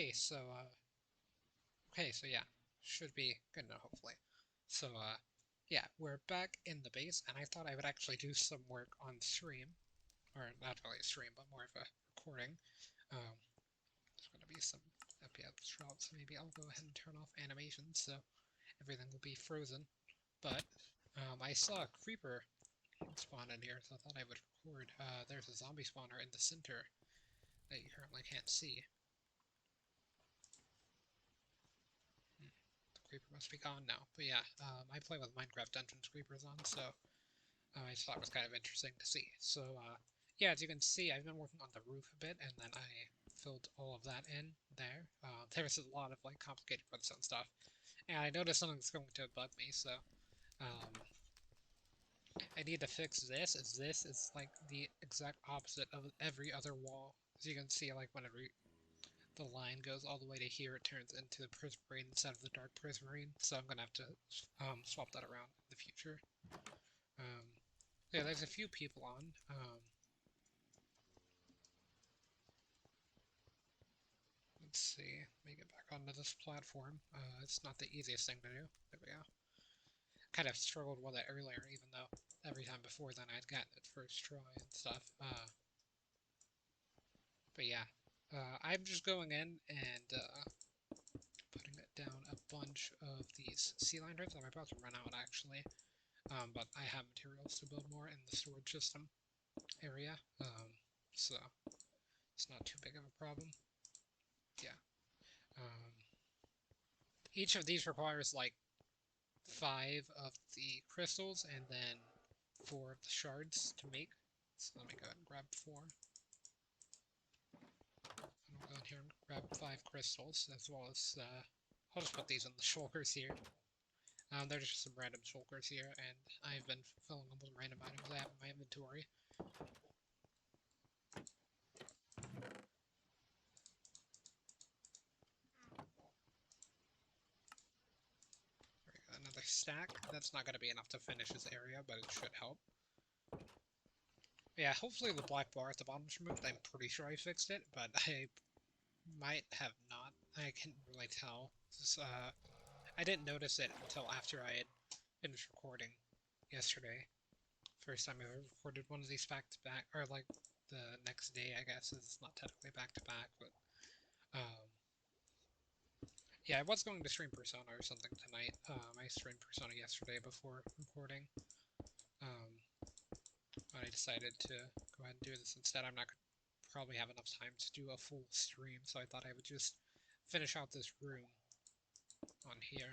Okay, so yeah, should be good now, hopefully. So, yeah, we're back in the base, and I thought I would actually do some work on stream, or not really stream, but more of a recording. Um, there's going to be some FPS drops, so maybe I'll go ahead and turn off animations, so everything will be frozen. But, I saw a creeper spawn in here, so I thought I would record. There's a zombie spawner in the center that you currently can't see. The creeper must be gone now. But yeah, I play with Minecraft Dungeons creepers on, so I just thought it was kind of interesting to see. So, yeah, as you can see, I've been working on the roof a bit, and then I filled all of that in there. There was a lot of, like, complicated redstone stuff. And I noticed something's going to bug me, so, um, I need to fix this, as this is, like, the exact opposite of every other wall. As you can see, like, whenever the line goes all the way to here, it turns into the prismarine instead of the dark prismarine, so I'm gonna have to, swap that around in the future. Um, yeah, there's a few people on. Let's see. Let me get back onto this platform. It's not the easiest thing to do. There we go. Kind of struggled with it earlier, even though every time before then I'd gotten it first try and stuff. But yeah. I'm just going in and putting down a bunch of these sea lion ribs. I'm about to run out, actually. But I have materials to build more in the storage system area. So it's not too big of a problem. Yeah. Um, each of these requires like 5 of the crystals and then 4 of the shards to make. So let me go ahead and grab 4. And I'll go in here and grab 5 crystals, as well as, I'll just put these in the shulkers here. There's just some random shulkers here, and I've been filling them with random items I have in my inventory. There we go, another stack. That's not going to be enough to finish this area, but it should help. Yeah, hopefully the black bar at the bottom is removed. I'm pretty sure I fixed it, but I might have not. I can't really tell. I didn't notice it until after I had finished recording yesterday. First time I ever recorded one of these back to back, or like the next day, I guess. It's not technically back to back, but yeah, I was going to stream Persona or something tonight. I streamed Persona yesterday before recording. But I decided to go ahead and do this instead. I'm not going to probably have enough time to do a full stream, so I thought I would just finish out this room on here.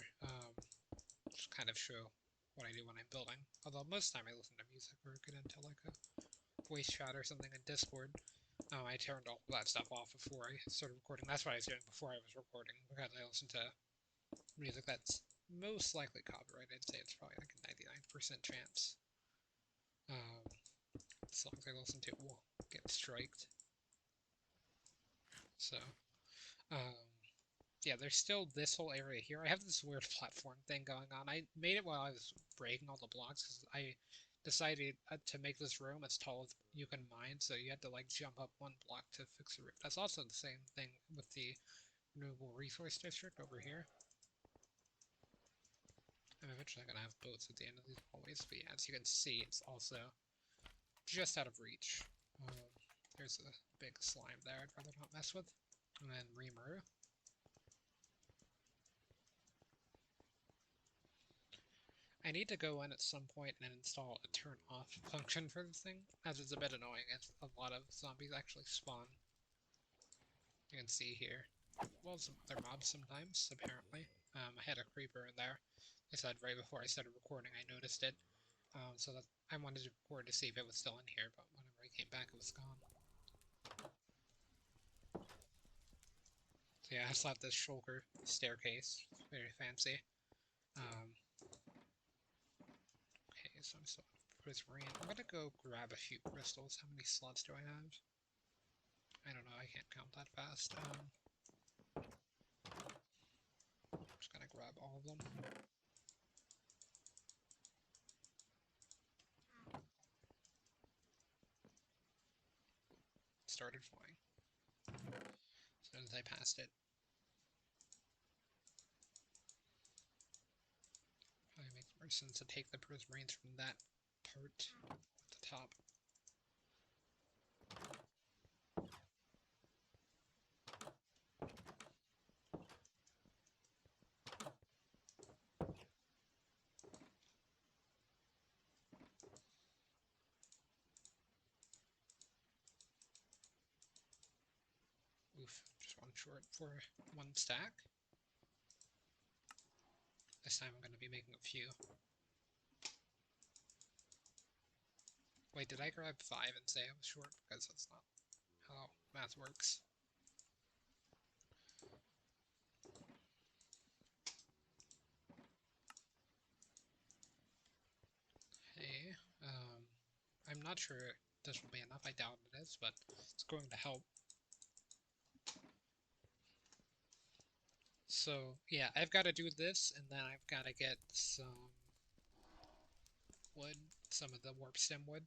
Just kind of show what I do when I'm building. Although most of the time I listen to music or get into like a voice chat or something in Discord. I turned all that stuff off before I started recording. That's what I was doing before I was recording, because I listen to music that's most likely copyrighted. I'd say it's probably like a 99% chance. As long as I listen to it will get striked. So, um, yeah, there's still this whole area here. I have this weird platform thing going on. I made it while I was breaking all the blocks, because I decided to make this room as tall as you can mine, so you had to like jump up 1 block to fix the roof. That's also the same thing with the renewable resource district over here. I'm eventually going to have boats at the end of these hallways, but yeah, as you can see, it's also just out of reach. There's a big slime there I'd rather not mess with. And then Rimuru. I need to go in at some point and install a turn off function for this thing, as it's a bit annoying as a lot of zombies actually spawn. You can see here. Well, some other mobs sometimes, apparently. I had a creeper in there. I said right before I started recording I noticed it. So that I wanted to record to see if it was still in here, but whenever I came back it was gone. So yeah, I slapped this shulker staircase. Very fancy. Okay, so I'm still prismarine. I'm gonna go grab a few crystals. How many slots do I have? I don't know, I can't count that fast. I'm just gonna grab all of them. Started flying. As soon as I passed it. persons to take the prismarines from that part at the top. Oof, just one short for one stack. This time I'm going to be making a few. Wait, did I grab 5 and say I was short? Because that's not how math works. Hey, I'm not sure this will be enough. I doubt it is, but it's going to help. So, yeah, I've got to do this, and then I've got to get some wood, some of the warp stem wood,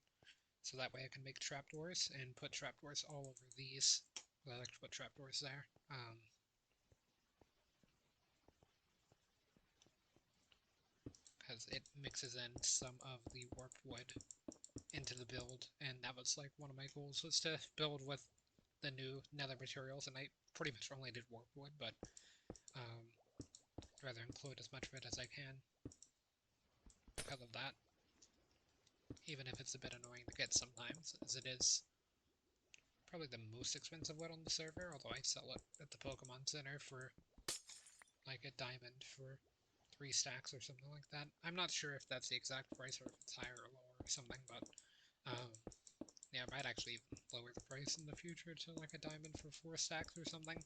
so that way I can make trapdoors and put trapdoors all over these. I like to put trapdoors there. Because it mixes in some of the warp wood into the build, and that was like one of my goals, was to build with the new nether materials, and I pretty much only did warp wood, but I'd rather include as much of it as I can because of that, even if it's a bit annoying to get sometimes, as it is probably the most expensive wood on the server, although I sell it at the Pokemon Center for like a diamond for 3 stacks or something like that. I'm not sure if that's the exact price or if it's higher or lower or something, but yeah, I might actually even lower the price in the future to like a diamond for 4 stacks or something.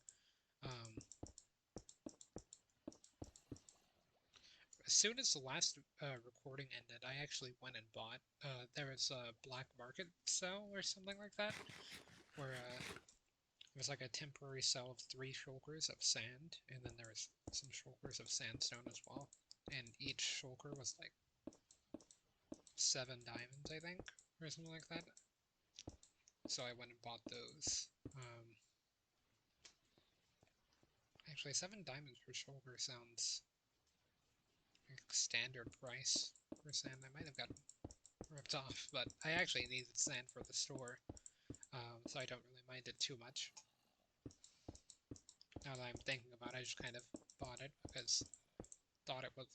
As soon as the last recording ended, I actually went and bought. There was a black market sale or something like that, where it was like a temporary sale of 3 shulkers of sand, and then there was some shulkers of sandstone as well. And each shulker was like 7 diamonds, I think, or something like that. So I went and bought those. Actually, 7 diamonds per shulker sounds like standard price for sand. I might have gotten ripped off, but I actually needed sand for the store, so I don't really mind it too much. Now that I'm thinking about it, I just kind of bought it because I thought it was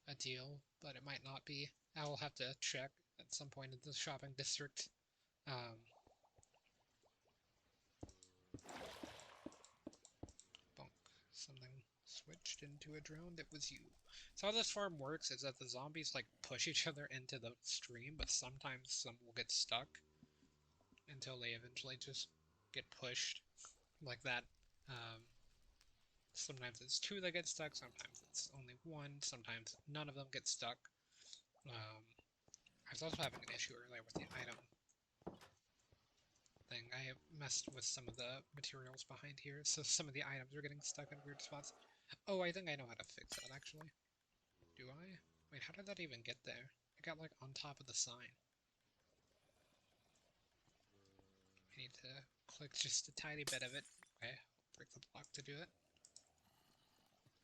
a deal, but it might not be. I will have to check at some point in the shopping district. Bonk. Something switched into a drone. That was you. So how this farm works is that the zombies like push each other into the stream, but sometimes some will get stuck until they eventually just get pushed like that. Um, Sometimes it's 2 that get stuck, sometimes it's only 1, sometimes none of them get stuck. I was also having an issue earlier with the item thing. I messed with some of the materials behind here, so some of the items are getting stuck in weird spots. Oh, I think I know how to fix that, actually. Do I? Wait, how did that even get there? It got, like, on top of the sign. I need to click just a tiny bit of it. Okay, break the block to do it.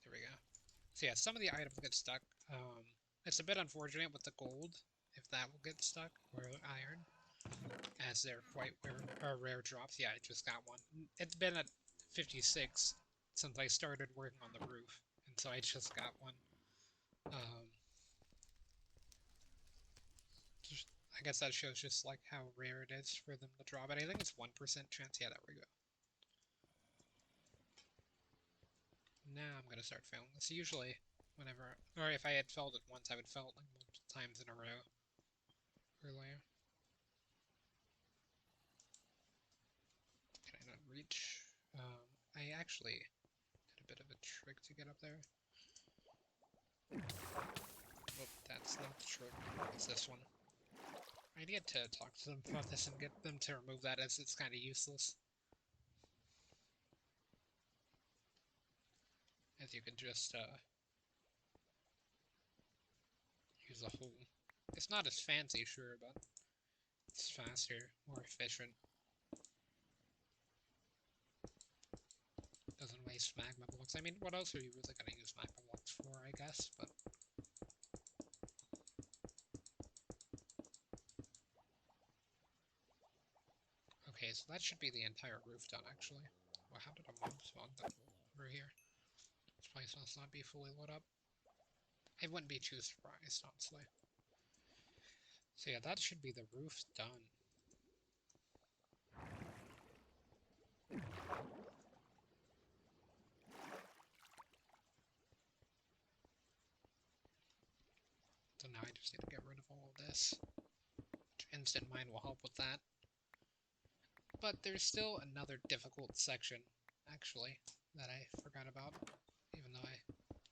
There we go. So yeah, some of the items get stuck. It's a bit unfortunate with the gold, if that will get stuck, or iron, as they're quite rare drops. Yeah, I just got one. It's been at 56 since I started working on the roof, and so I just got one. Just, I guess that shows just like how rare it is for them to drop it. I think it's 1% chance. Yeah, there we go. Now I'm gonna start failing this. Usually, whenever, or if I had failed it once, I would fail it like multiple times in a row earlier. Can I not reach? I actually did a bit of a trick to get up there. Oh, that's not the trick. It's this one. I need to talk to them about this and get them to remove that, as it's kind of useless. As you can just use a hole. It's not as fancy, sure, but it's faster, more efficient. Doesn't waste magma blocks. I mean, what else are you really gonna use magma blocks for, I guess, but that should be the entire roof done, actually. Well, how did a mob spawn over here? This place must not be fully lit up. I wouldn't be too surprised, honestly. So yeah, that should be the roof done. So now I just need to get rid of all of this. Instant mine will help with that. But there's still another difficult section, actually, that I forgot about. Even though I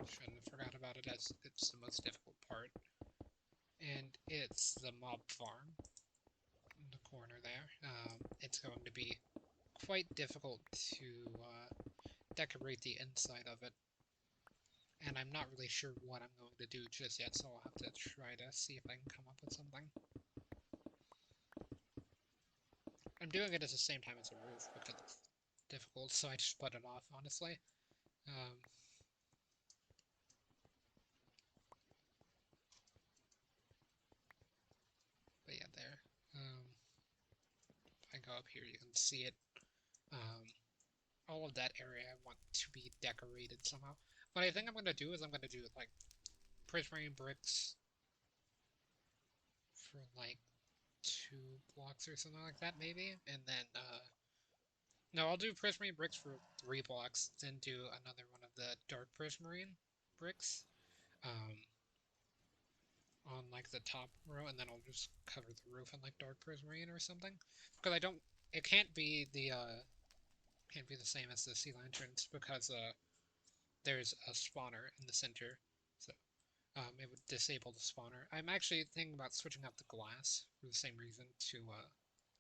shouldn't have forgot about it, as it's the most difficult part. And it's the mob farm in the corner there. It's going to be quite difficult to decorate the inside of it. And I'm not really sure what I'm going to do just yet, so I'll have to try to see if I can come up with something. I'm doing it at the same time as a roof because it's difficult, so I just put it off, honestly. But yeah, there. If I go up here, you can see it. All of that area I want to be decorated somehow. What I think I'm going to do is I'm going to do, like, prismarine bricks for, like, 2 blocks or something like that, maybe? And then, no, I'll do prismarine bricks for 3 blocks, then do another one of the dark prismarine bricks, on, like, the top row, and then I'll just cover the roof in, like, dark prismarine or something. Because I don't, it can't be the same as the sea lanterns, because, there's a spawner in the center, so it would disable the spawner. I'm actually thinking about switching out the glass for the same reason to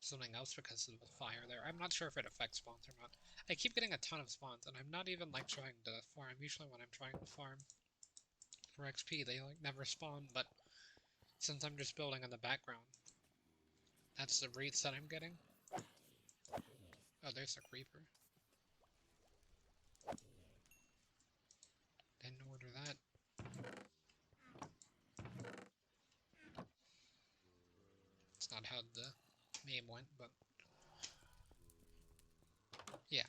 something else because of the fire there. I'm not sure if it affects spawns or not. I keep getting a ton of spawns, and I'm not even like trying to farm. Usually when I'm trying to farm for XP, they like never spawn, but since I'm just building in the background, that's the rates that I'm getting. Oh, there's a creeper. Didn't order that. It's not how the name went, but yeah.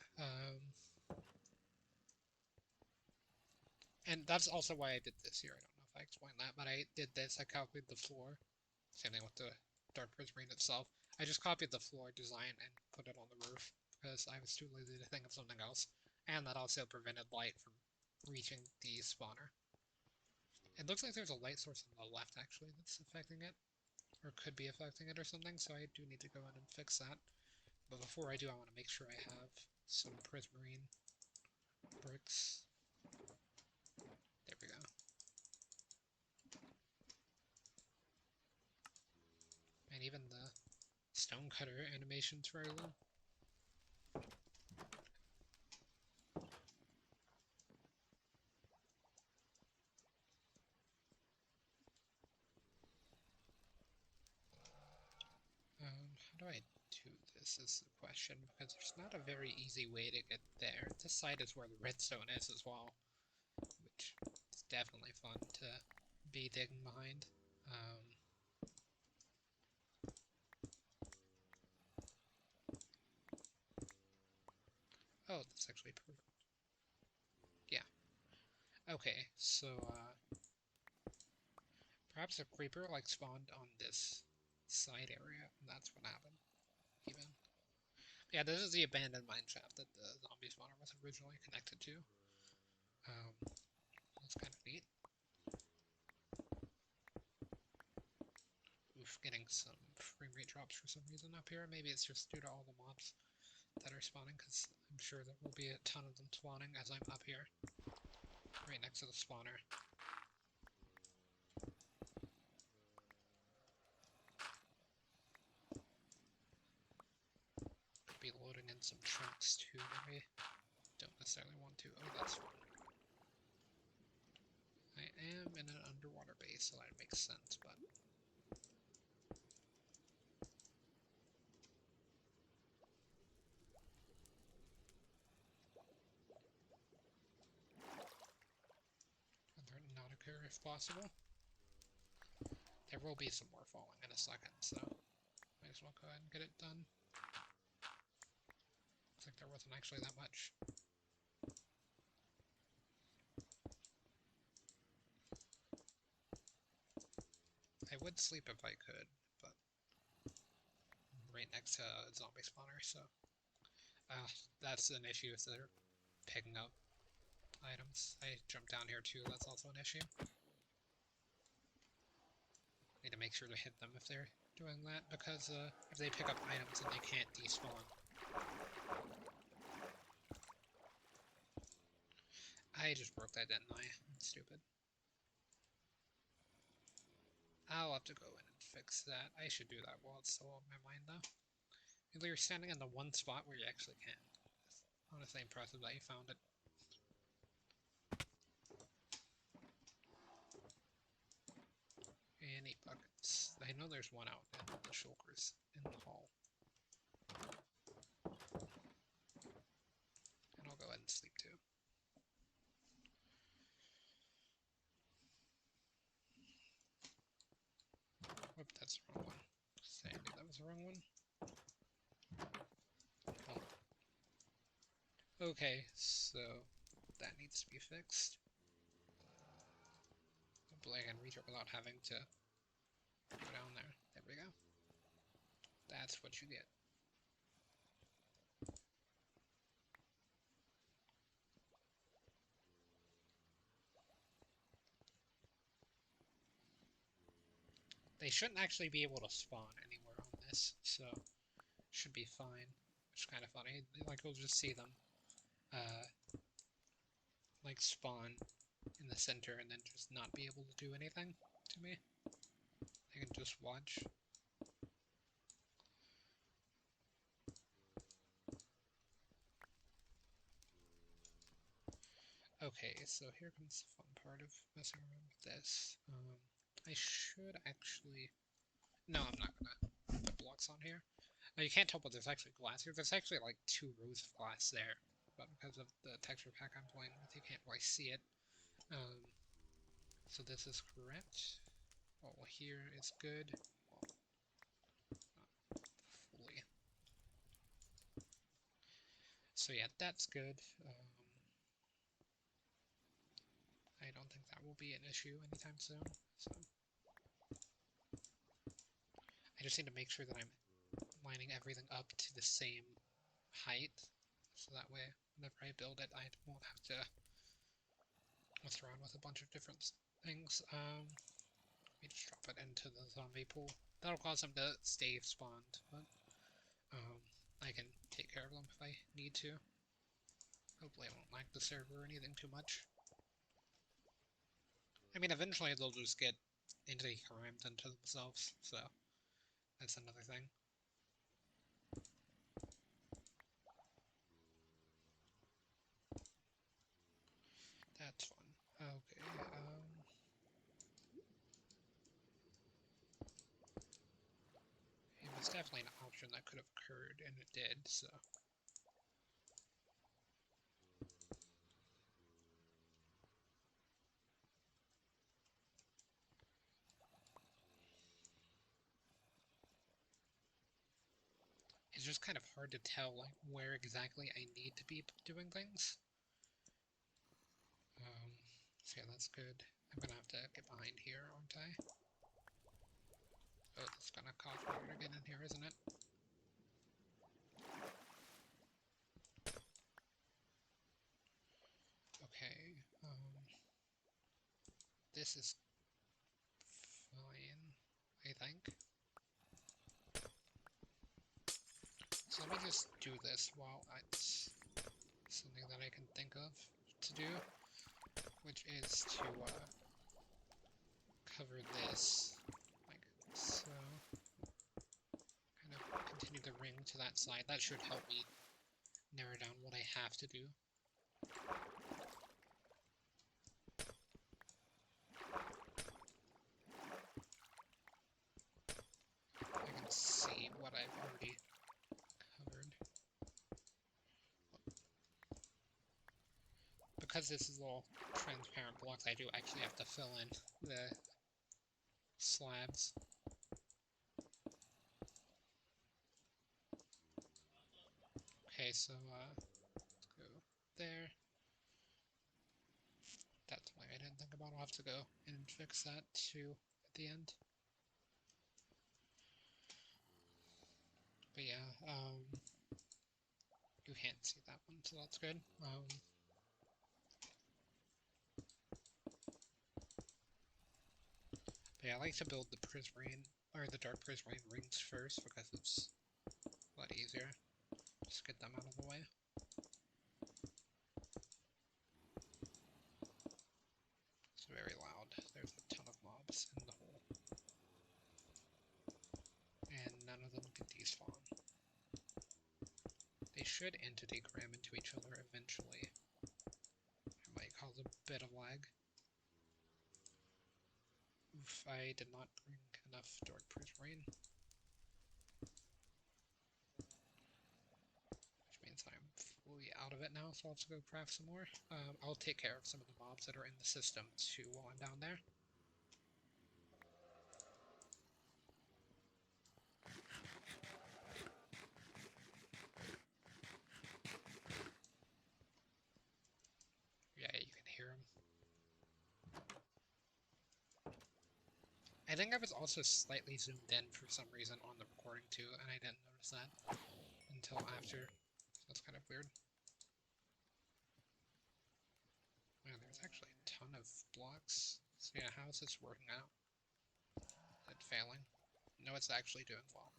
And that's also why I did this here. I don't know if I explained that, but I did this. I copied the floor. Same thing with the dark prismarine itself. I just copied the floor design and put it on the roof because I was too lazy to think of something else. And that also prevented light from reaching the spawner. It looks like there's a light source on the left, actually, that's affecting it. Or could be affecting it or something, so I do need to go in and fix that. But before I do, I want to make sure I have some prismarine bricks. There we go. And even the stonecutter animation's very low. How do I do this is the question, because there's not a very easy way to get there. This side is where the redstone is as well, which is definitely fun to be digging behind. Oh, that's actually perfect. Yeah. Okay, so, perhaps a creeper, like, spawned on this side area, and that's what happened, even. Yeah, this is the abandoned mine shaft that the zombie spawner was originally connected to. That's kind of neat. Oof, getting some frame rate drops for some reason up here. Maybe it's just due to all the mobs that are spawning, because I'm sure there will be a ton of them spawning as I'm up here, right next to the spawner. Could be loading in some chunks too, maybe. Don't necessarily want to. Oh, that's fine. I am in an underwater base, so that makes sense, but... Rather not occur if possible. There will be some more falling in a second, so might as well go ahead and get it done. there wasn't actually that much. I would sleep if I could, but I'm right next to a zombie spawner, so that's an issue if they're picking up items. I jumped down here too, that's also an issue. Need to make sure to hit them if they're doing that, because if they pick up items and they can't despawn. I just broke that, didn't I? I'm stupid. I'll have to go in and fix that. I should do that while it's still on my mind, though. You're standing in the one spot where you actually can. It's honestly impressive that you found it. Any buckets? I know there's one out in the shulkers in the hall. And I'll go ahead and sleep too. Whoop, that's the wrong one. I knew that was the wrong one. Oh. Okay, so that needs to be fixed. Hopefully I can reach it without having to go down there. There we go. That's what you get. They shouldn't actually be able to spawn anywhere on this, so should be fine. Which is kind of funny. Like, we'll just see them, like, spawn in the center and then just not be able to do anything to me. I can just watch. Okay, so here comes the fun part of messing around with this. I should actually... No, I'm not gonna put blocks on here. Now, you can't tell, but there's actually glass here. There's actually like 2 rows of glass there, but because of the texture pack I'm playing with, you can't really see it. So this is correct. Well, here is good. Well, not fully. So yeah, that's good. I don't think that will be an issue anytime soon. So I just need to make sure that I'm lining everything up to the same height, so that way whenever I build it, I won't have to mess around with a bunch of different things. Let me just drop it into the zombie pool. That'll cause them to stay spawned, but I can take care of them if I need to. Hopefully I won't lag the server or anything too much. I mean, eventually they'll just get programmed into themselves, so that's another thing. That's fun. Okay, it was definitely an option that could have occurred, and it did, so... It's just kind of hard to tell, like, where exactly I need to be doing things. So yeah, that's good. I'm gonna have to get behind here, aren't I? Oh, that's gonna cause water to get in here, isn't it? Okay, this is fine, I think. So let me just do this while it's something that I can think of to do, which is to cover this like so. Kind of continue the ring to that side. That should help me narrow down what I have to do. I can see what I've already covered. Because this is all transparent blocks, I do actually have to fill in the slabs. Okay, so let's go there. That's why I didn't think about. I'll have to go and fix that too at the end. But yeah, you can't see that one, so that's good. But yeah, I like to build the prismarine, or the dark prismarine rings first, because it's a lot easier. Just get them out of the way. It's very loud. There's a ton of mobs in the hole. And none of them can despawn. They should entity gram into each other eventually. It might cause a bit of lag. Oof, I did not bring enough dark prismarine. Which means I'm fully out of it now, so I'll have to go craft some more. I'll take care of some of the mobs that are in the system too while I'm down there. Yeah, you can hear them. I think I was also slightly zoomed in for some reason on the recording too, and I didn't notice that until after. So that's kind of weird. Man, there's actually a ton of blocks. So yeah, how is this working out? Is it failing? No, it's actually doing well.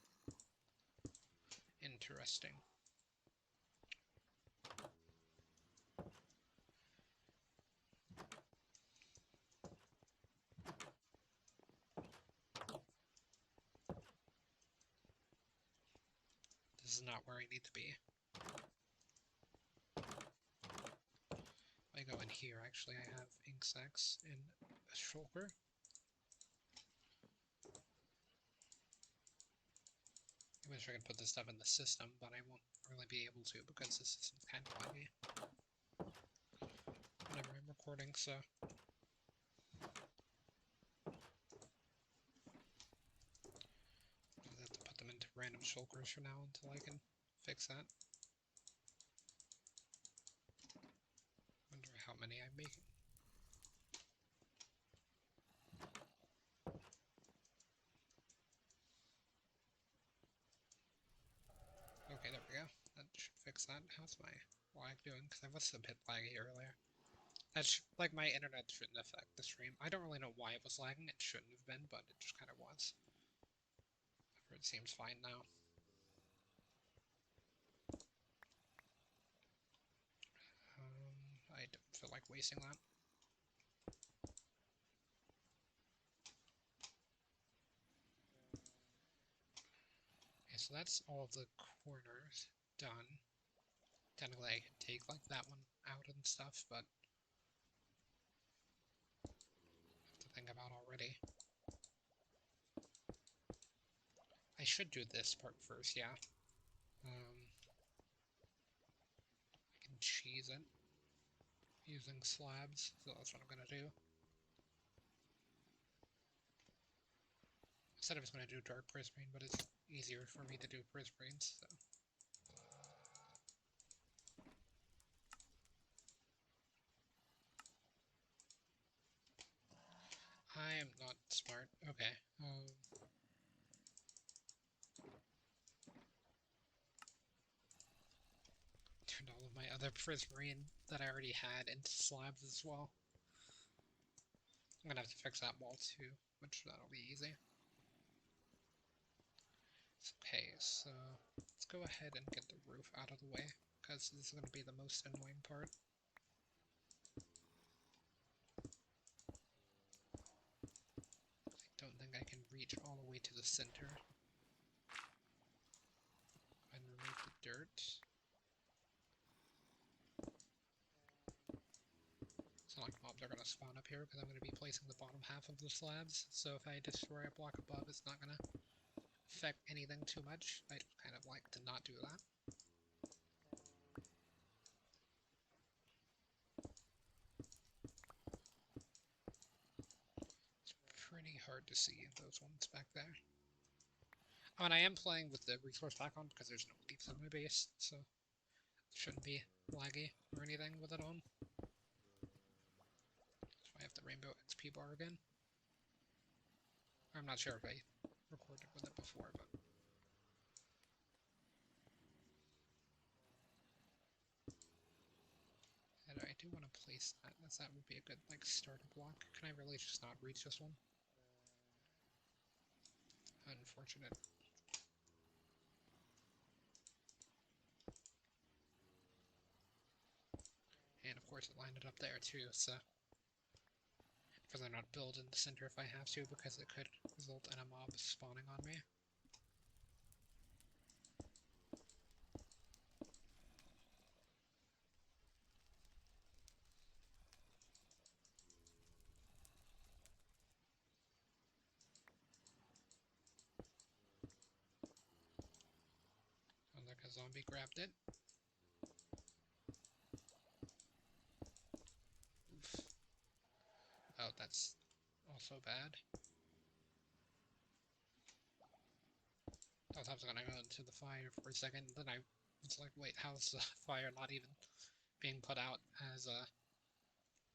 Interesting. This is not where I need to be. If I go in here, actually, I have insects in a shulker. I wish I could put this stuff in the system, but I won't really be able to because the system's kind of laggy whenever I'm recording, so... I'll have to put them into random shulkers for now until I can fix that. Wonder how many I'm making. Okay, there we go. That should fix that. How's my lag doing? Because I was a bit laggy earlier. That's like my internet shouldn't affect the stream. I don't really know why it was lagging. It shouldn't have been, but it just kind of was. It seems fine now. I don't feel like wasting that. Okay, so that's all of the corners done. Technically, I could take like that one out and stuff, but I have to think about already. I should do this part first, yeah. I can cheese it using slabs, so that's what I'm gonna do. I said I was gonna do dark prismarine, but it's easier for me to do prismarines, so. I am not smart. Okay. Turned all of my other prismarine that I already had into slabs as well. I'm gonna have to fix that wall too, which that'll be easy. Okay, so let's go ahead and get the roof out of the way, because this is going to be the most annoying part. I don't think I can reach all the way to the center. Go ahead and remove the dirt. It's not like mobs are going to spawn up here, because I'm going to be placing the bottom half of the slabs, so if I destroy a block above, it's not going to affect anything too much. I kind of like to not do that. It's pretty hard to see those ones back there. Oh, and I am playing with the resource pack on because there's no leaves in my base, so Shouldn't be laggy or anything with it on. So I have the rainbow XP bar again. I'm not sure if I recorded with it before, but... And I do want to place that, as that would be a good, like, starter block. Can I really just not reach this one? Unfortunate. And of course it lined it up there too, so... Because I'm not build in the center if I have to, because it could result in a mob spawning on me. Sounds like a zombie grabbed it. Oof. Oh, that's also bad. I thought I was gonna go into the fire for a second, then I was like, wait, how's the fire not even being put out, as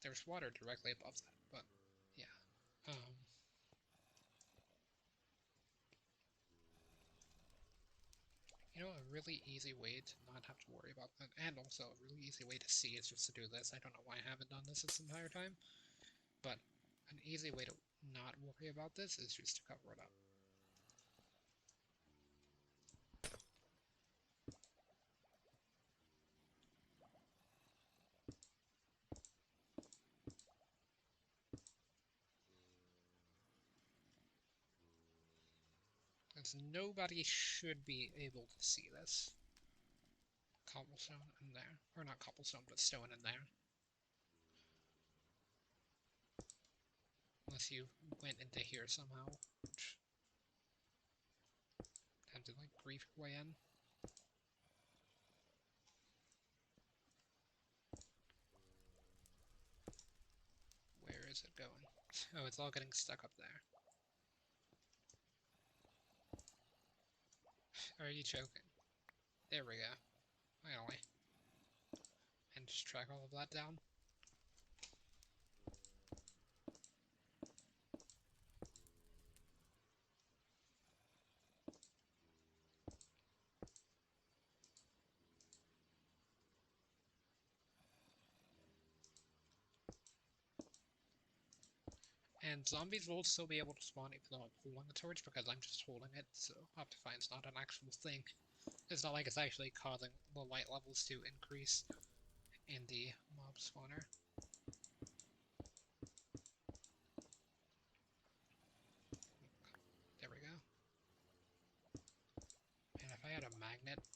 there's water directly above that, but yeah. You know, a really easy way to not have to worry about that, and also a really easy way to see, is just to do this. I don't know why I haven't done this entire time, but an easy way to not worry about this is just to cover it up. Because nobody should be able to see this. Cobblestone in there. Or not cobblestone, but stone in there. Unless you went into here somehow, which had to, like, grief your way in. Where is it going? Oh, it's all getting stuck up there. Are you joking? There we go. Finally. And just track all of that down. And zombies will still be able to spawn even though I'm holding the torch, because I'm just holding it, so Optifine's not an actual thing. It's not like it's actually causing the light levels to increase in the mob spawner. There we go. And if I had a magnet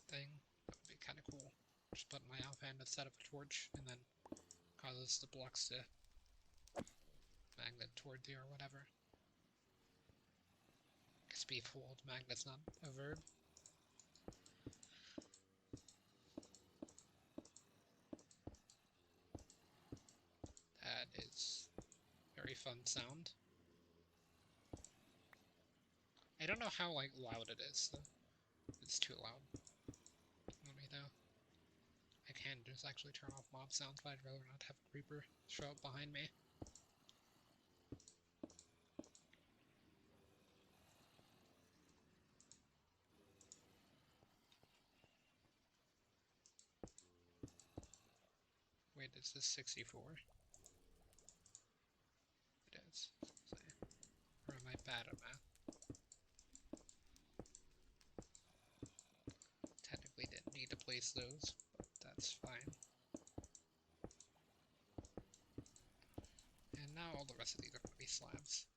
thing, that would be kind of cool. Just put my offhand instead of a torch, and then causes the blocks to magnet towards you or whatever. Because be fooled, magnet's not a verb. That is very fun sound. I don't know how, like, loud it is, so it's too loud. Let me know. I can just actually turn off mob sounds, but I'd rather not have a creeper show up behind me. Wait, is this 64? It is. Or am I bad at math? Technically didn't need to place those, but that's fine. And now all the rest of these are going to be slabs.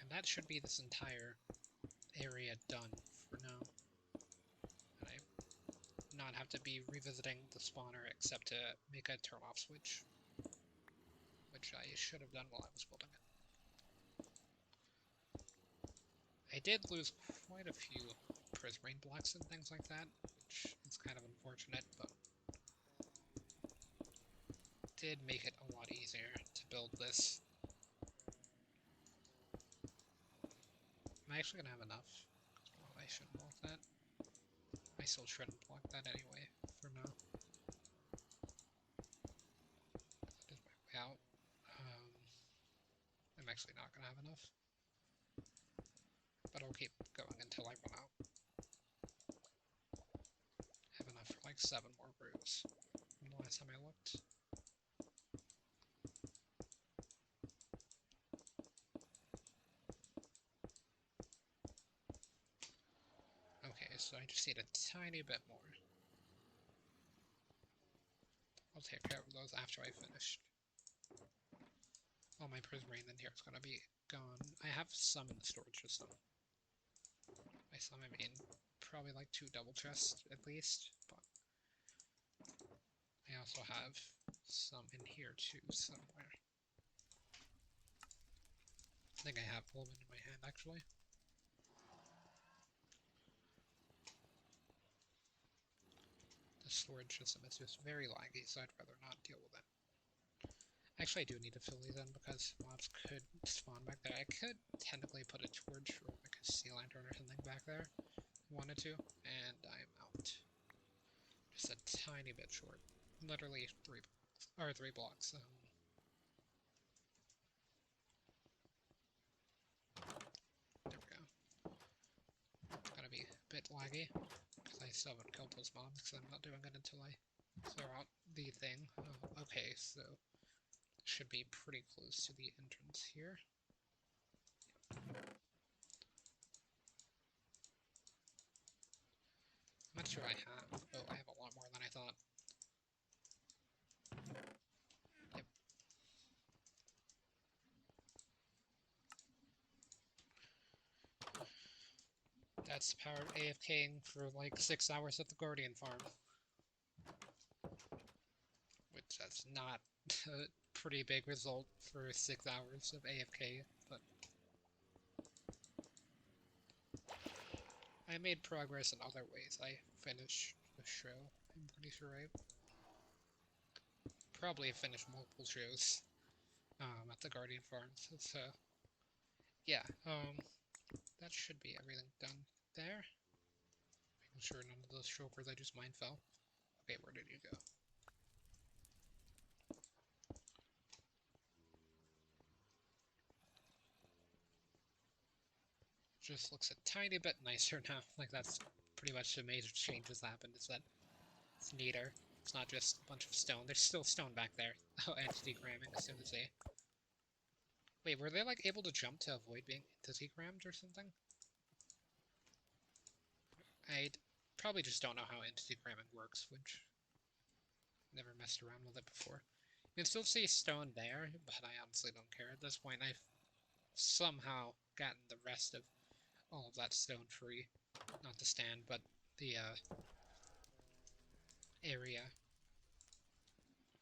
And that should be this entire area done for now. And I not have to be revisiting the spawner except to make a turn off switch, which I should have done while I was building it. I did lose quite a few prismarine blocks and things like that, which is kind of unfortunate, but did make it a lot easier to build this. I'm actually gonna have enough. Well, I shouldn't walk that. I still shouldn't block that anyway, for now. That is my way out. I'm actually not gonna have enough. But I'll keep going until I run out. I have enough for like 7 more roofs from the last time I looked. Okay, so I just need a tiny bit more. I'll take care of those after I finish. All my prismarine in here is gonna be gone. I have some in the storage system. By some I mean probably like 2 double chests at least, but I also have some in here too somewhere. I think I have one in my hand actually. The storage system is just very laggy, so I'd rather not deal with it. Actually, I do need to fill these in because mobs could spawn back there. I could technically put a torch or like a sea lantern or something back there if I wanted to, and I'm out. Just a tiny bit short. Literally 3 blocks. There we go. It's gonna be a bit laggy because I still haven't killed those mobs because I'm not doing it until I clear out the thing. Okay, so should be pretty close to the entrance here. How much do I have? Oh, I have a lot more than I thought. Yep. That's the power of AFKing for like 6 hours at the Guardian farm. Which that's not a pretty big result for 6 hours of AFK, but I made progress in other ways. I finished the show, I'm pretty sure I probably finished multiple shows at the Guardian farms, so yeah, that should be everything done there. Making sure none of those shulkers I just mined fell. Okay, where did you go? Just looks a tiny bit nicer now. Like, that's pretty much the major change that's happened, is that it's neater. It's not just a bunch of stone. There's still stone back there. Oh, entity cramming as soon as they... Wait, were they, like, able to jump to avoid being entity crammed or something? I probably just don't know how entity cramming works, which... Never messed around with it before. You can still see stone there, but I honestly don't care at this point. I've somehow gotten the rest of all of that stone free. Not the stand, but the area.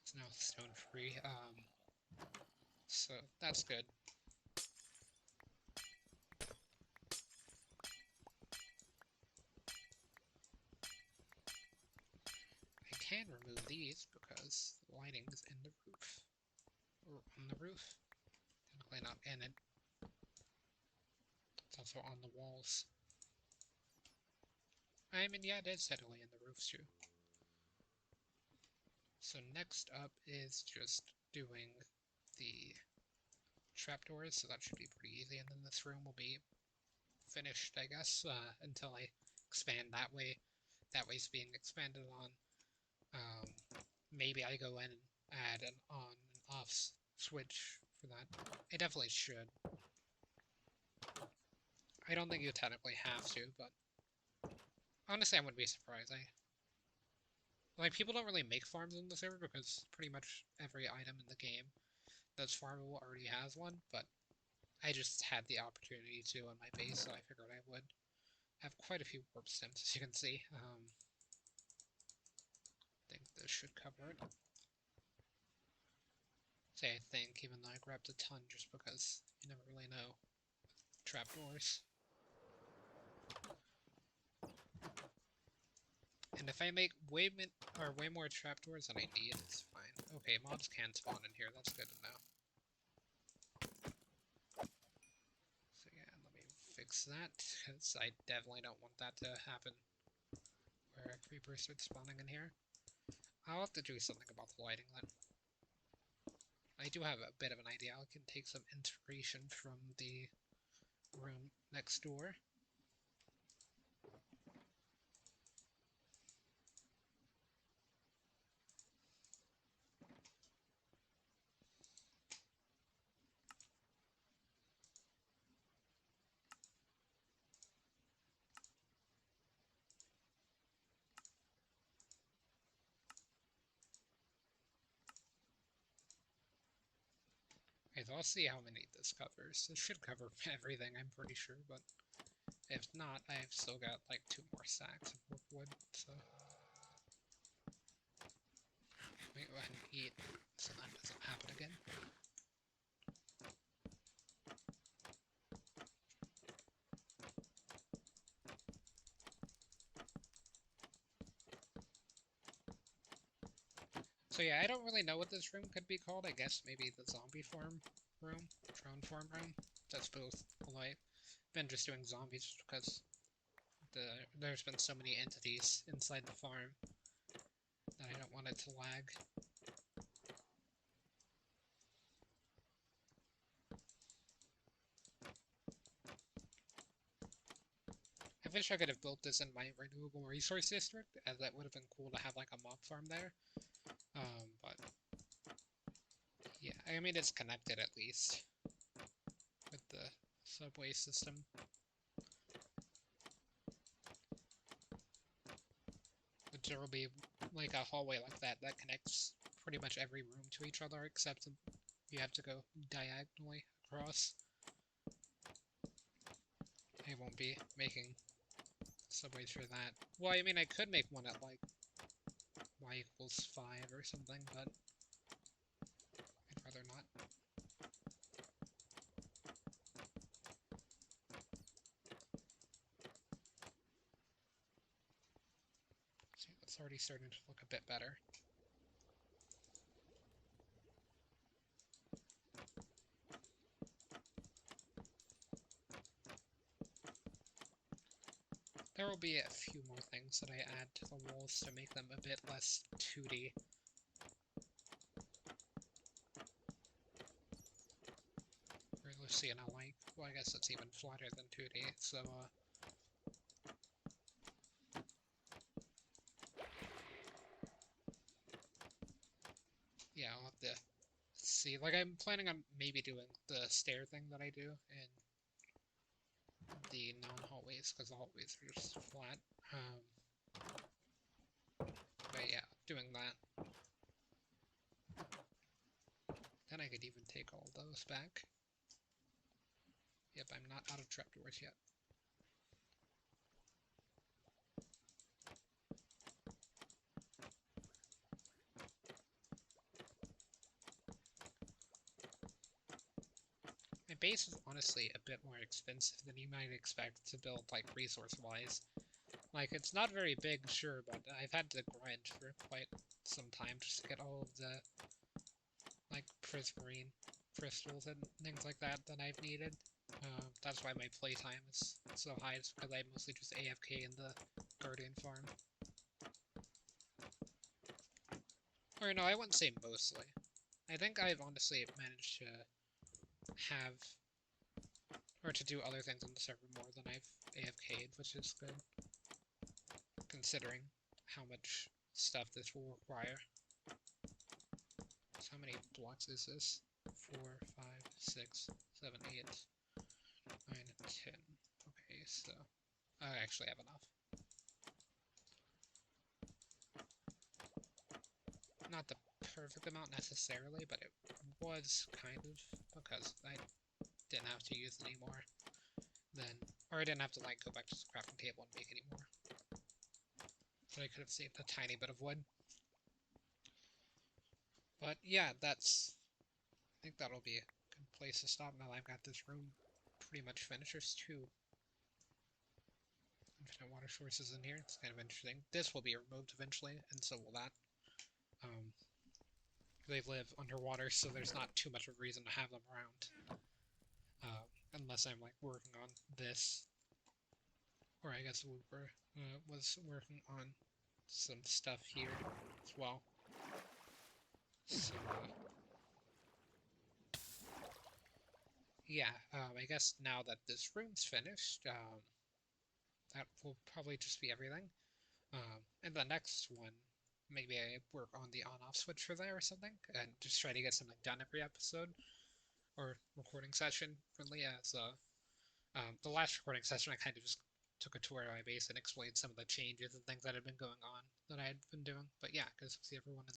It's now stone free. So that's good. I can remove these because the lighting is in the roof. Or on the roof. Technically not in it. It's also on the walls. I mean, yeah, it is technically in the roofs too. So next up is just doing the trapdoors, so that should be pretty easy, and then this room will be finished, I guess, until I expand that way. That way's being expanded on. Maybe I go in and add an on and off switch for that. I definitely should. I don't think you technically have to, but honestly, I wouldn't be surprised. Like, people don't really make farms in the server because pretty much every item in the game that's farmable already has one, but I just had the opportunity to on my base, so I figured I would. I have quite a few warp stems, as you can see. I think this should cover it. Say I think, even though I grabbed a ton just because you never really know. Trapdoors. And if I make way more trapdoors than I need, it's fine. Okay, mobs can spawn in here, that's good to know. So yeah, let me fix that, because I definitely don't want that to happen. where creepers start spawning in here. I'll have to do something about the lighting then. I do have a bit of an idea. I can take some inspiration from the room next door. Okay, so I'll see how many this covers. This should cover everything, I'm pretty sure, but if not, I've still got like 2 more stacks of wood, so... Let me go ahead and eat so that doesn't happen again. So yeah, I don't really know what this room could be called. I guess maybe the zombie farm room, drone farm room. That's both polite. Been just doing zombies because there's been so many entities inside the farm that I don't want it to lag. I wish I could have built this in my renewable resource district, as that would have been cool to have like a mob farm there. But yeah, I mean it's connected at least with the subway system. But there will be like a hallway like that that connects pretty much every room to each other, except you have to go diagonally across. I won't be making subway through that. Well, I mean, I could make one at like y equals 5 or something, but I'd rather not. See, that's already starting to look a bit better. There will be a few more things that I add to the walls to make them a bit less 2D. Or Luciana like. Well, I guess it's even flatter than 2D, so yeah, I'll have to see. Like, I'm planning on maybe doing the stair thing that I do in the non-hallways, because the hallways are just flat. But yeah, doing that. Then I could even take all those back. Yep, I'm not out of trapdoors yet. My base is honestly a bit more expensive than you might expect to build, like, resource-wise. Like, it's not very big, sure, but I've had to grind for quite some time just to get all of the, like, prismarine crystals and things like that that I've needed. That's why my playtime is so high, it's because I mostly just AFK in the Guardian farm. Or no, I wouldn't say mostly. I think I've honestly managed to have, or to do other things on the server more than I've AFK'd, which is good, considering how much stuff this will require. So how many blocks is this? 4, 5, 6, 7, 8, 9, 10. Okay, so I actually have enough. Not the perfect amount necessarily, but it was kind of, because I didn't have to use any more then, or I didn't have to like go back to the crafting table and make any more. So I could have saved a tiny bit of wood. But yeah, I think that'll be a good place to stop now that I've got this room pretty much finished. There's 2 infinite water sources in here. It's kind of interesting. This will be removed eventually, and so will that. They live underwater, so there's not too much of a reason to have them around. Unless I'm like working on this. Or I guess Wooper was working on some stuff here as well. So, yeah, I guess now that this room's finished, that will probably just be everything. And the next one, maybe I work on the on-off switch for that or something, and just try to get something done every episode or recording session. Really, as the last recording session, I kind of just took a tour of my base and explained some of the changes and things that had been going on that I had been doing. But yeah, because see everyone in